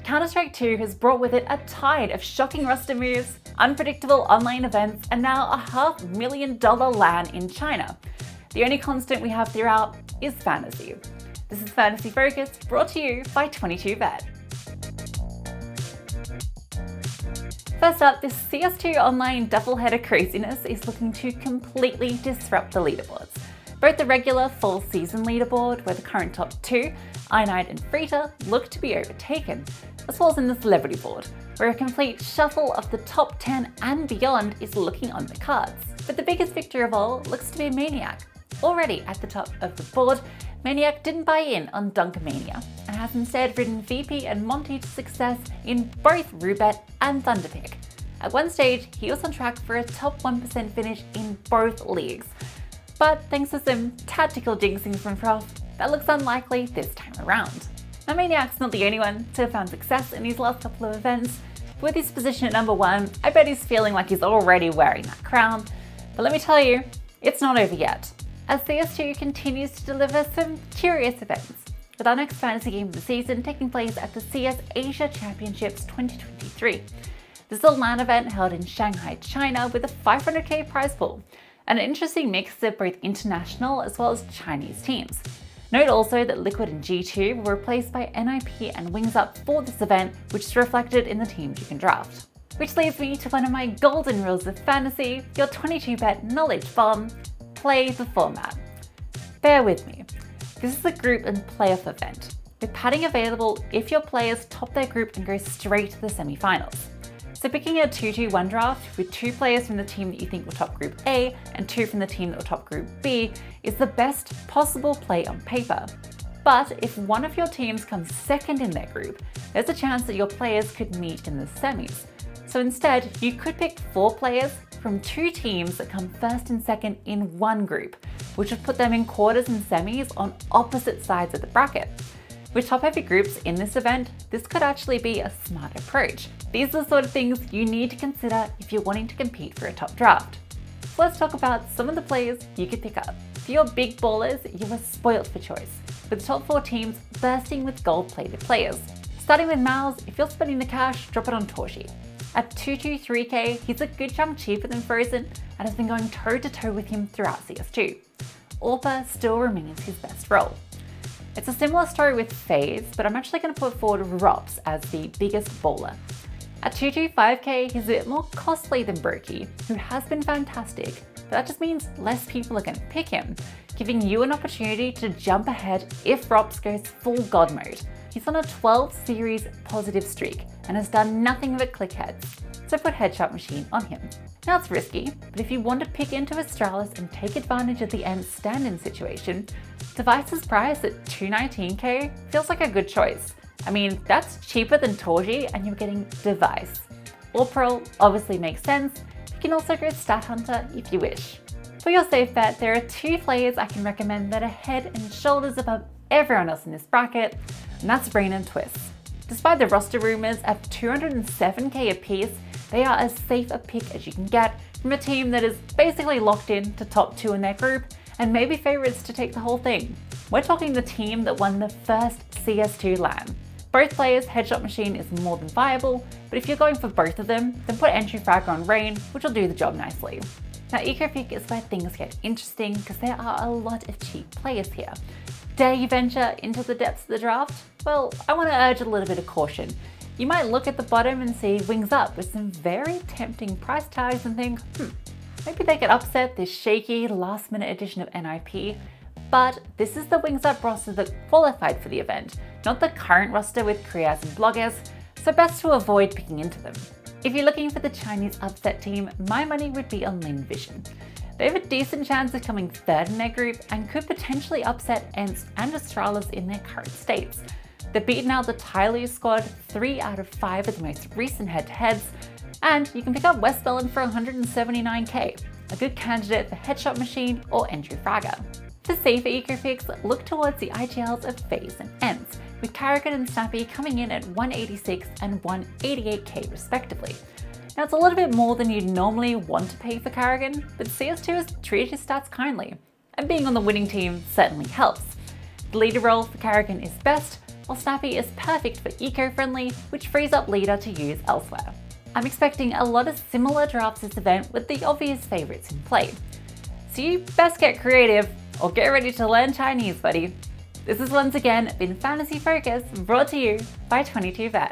Counter-Strike 2 has brought with it a tide of shocking roster moves, unpredictable online events, and now a $500,000 LAN in China. The only constant we have throughout is fantasy. This is Fantasy Focus, brought to you by 22bet. First up, this CS2 online doubleheader craziness is looking to completely disrupt the leaderboards. Both the regular full season leaderboard, where the current top 2, I9 and Frita, look to be overtaken, as well as in the celebrity board, where a complete shuffle of the top 10 and beyond is looking on the cards. But the biggest victor of all looks to be Maniac. Already at the top of the board, Maniac didn't buy in on Dunkermania and has instead ridden VP and Monty to success in both Roobet and Thunderpick. At one stage, he was on track for a top 1% finish in both leagues. But thanks to some tactical jinxing from Prof, that looks unlikely this time around. Now, Maniac's not the only one to have found success in these last couple of events. With his position at number 1, I bet he's feeling like he's already wearing that crown. But let me tell you, it's not over yet, as CS2 continues to deliver some curious events, with our next fantasy game of the season taking place at the CS Asia Championships 2023. This is a LAN event held in Shanghai, China, with a 500k prize pool, and an interesting mix of both international as well as Chinese teams. Note also that Liquid and G2 were replaced by NIP and Wings Up for this event, which is reflected in the teams you can draft. Which leads me to one of my golden rules of fantasy, your 22bet knowledge bomb: play the format. Bear with me. This is a group and playoff event, with padding available if your players top their group and go straight to the semi-finals. So picking a 2-2-1 draft with 2 players from the team that you think will top Group A and 2 from the team that will top Group B is the best possible play on paper. But if one of your teams comes second in their group, there's a chance that your players could meet in the semis. So instead, you could pick 4 players from 2 teams that come first and second in one group, which would put them in quarters and semis on opposite sides of the bracket. With top-heavy groups in this event, this could actually be a smart approach. These are the sort of things you need to consider if you're wanting to compete for a top draft. So let's talk about some of the players you could pick up. For your big ballers, you are spoilt for choice, with the top 4 teams bursting with gold-plated players. Starting with Mouse, if you're spending the cash, drop it on Torshi. At 223k, he's a good chunk cheaper than Frozen and has been going toe-to-toe with him throughout CS2. Orpa still remains his best role. It's a similar story with FaZe, but I'm actually going to put forward Rops as the biggest baller. At 225k, he's a bit more costly than Brokey, who has been fantastic, but that just means less people are going to pick him, giving you an opportunity to jump ahead if Rops goes full god mode. He's on a 12 series positive streak and has done nothing but click heads, so put Headshot Machine on him. Now it's risky, but if you want to pick into Astralis and take advantage of the end stand-in situation, Device's price at 219k feels like a good choice. I mean, that's cheaper than Torji and you're getting Device. Orpearl obviously makes sense. You can also go Stat Hunter if you wish. For your safe bet, there are 2 players I can recommend that are head and shoulders above everyone else in this bracket, and that's Brain and Twist. Despite the roster rumors at 207k apiece, they are as safe a pick as you can get from a team that is basically locked in to top 2 in their group and maybe favorites to take the whole thing. We're talking the team that won the first CS2 LAN. Both players' Headshot Machine is more than viable, but if you're going for both of them, then put Entry Fragger on Rain, which will do the job nicely. Now, EcoPick is where things get interesting because there are a lot of cheap players here. Dare you venture into the depths of the draft? Well, I want to urge a little bit of caution. You might look at the bottom and see Wings Up with some very tempting price tags and think, maybe they could upset this shaky last-minute edition of NIP. But this is the Wings Up roster that qualified for the event, not the current roster with Kriyas and bloggers, so best to avoid picking into them. If you're looking for the Chinese upset team, my money would be on Lin Vision. They have a decent chance of coming 3rd in their group and could potentially upset ENCE and Astralis in their current states. They've beaten out the Tyloo squad 3 out of 5 of the most recent head-to-heads, and you can pick up West Berlin for 179k, a good candidate for Headshot Machine or Entry Fragger. For safer eco picks, look towards the IGLs of FaZe and ENCE, with Karrigan and Snappy coming in at 186 and 188k respectively. Now it's a little bit more than you'd normally want to pay for Karrigan, but CS2 has treated his stats kindly, and being on the winning team certainly helps. The leader role for Karrigan is best, while Snappy is perfect for eco-friendly, which frees up leader to use elsewhere. I'm expecting a lot of similar drafts this event with the obvious favourites in play. So you best get creative, or get ready to learn Chinese, buddy. This has once again been Fantasy Focus, brought to you by 22vet.